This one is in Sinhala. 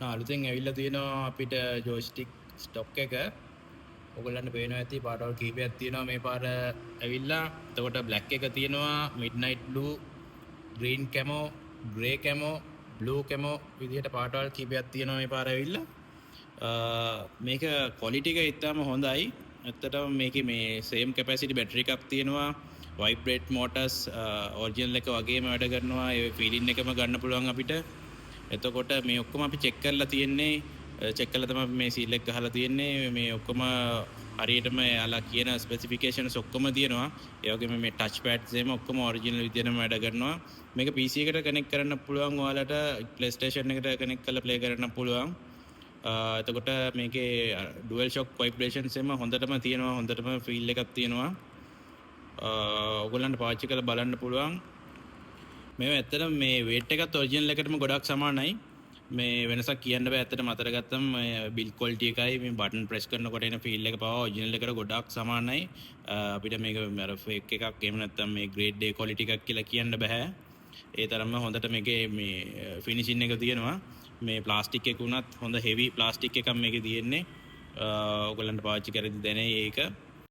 අලුතෙන් ඇවිල්ලා තියෙනවා අපිට ජොයිස්ටික් ස්ටොක් එක. ඔයගොල්ලන්ට පේනවා ඇති පාටවල් කීපයක් තියෙනවා මේ පාර ඇවිල්ලා. එතකොට බ්ලැක් එක තියෙනවා, midnight blue, green camo, grey camo, blue camo විදිහට පාටවල් කීපයක් තියෙනවා මේ පාර ඇවිල්ලා. මේක ක්වොලිටි එක ඉතාම හොඳයි. ඇත්තටම මේකේ මේ සේම් කැපැසිටි බැටරි එකක් තියෙනවා. වයිබ්‍රේට් මෝටර්ස් ඔරිජිනල් එක වගේම වැඩ කරනවා. ඒ ෆීලින් එකම ගන්න පුළුවන් අපිට. එතකොට මේ ඔක්කොම අපි චෙක් කරලා තියෙන්නේ. චෙක් කරලා තමයි මේ සීල් එක ගහලා තියෙන්නේ. මේ ඔක්කොම හරියටම යාලා කියන ස්පෙસિෆිකේෂන්ස් ඔක්කොම තියෙනවා. ඒ වගේම මේ ටච් පැඩ්ස් එහෙම ඔක්කොම ඔරිජිනල් විදිහටම වැඩ කරනවා. මේක PC එකට කනෙක්ට් කරන්න පුළුවන්. ඔයාලට PlayStation එකට කනෙක්ට් කරලා ප්ලේ කරන්න පුළුවන්. එතකොට මේකේ ඩුවල් ෂොක් වයිබ්‍රේෂන්ස් එහෙම හොඳටම තියෙනවා. හොඳටම ෆීල් එකක් තියෙනවා. ඔයගොල්ලන්ට පාවිච්චි කරලා බලන්න පුළුවන්. මේ ඇත්තටම මේ වේට් එකත් ඔරිජිනල් එකටම ගොඩක් සමානයි. මේ වෙනසක් කියන්න බෑ. ඇත්තටම අතර ගත්තම බිල් ක්වොලිටි එකයි මේ බටන් ප්‍රෙස් කරනකොට එන ෆීල් එක පවා ඔරිජිනල් එකට ගොඩක් සමානයි. අපිට මේක අර ෆේක් එකක් එහෙම නැත්නම් මේ ග්‍රේඩ් A ක්වොලිටි එකක් කියලා කියන්න බෑ. ඒ තරම්ම හොඳට මේකේ මේ ෆිනිෂින් එක තියෙනවා. මේ ප්ලාස්ටික් එක උනත් හොඳ හෙවි ප්ලාස්ටික් එකක් මේකේ තියෙන්නේ. ඔයගොල්ලන්ට පාවිච්චි කරද්දී දැනේ ඒක.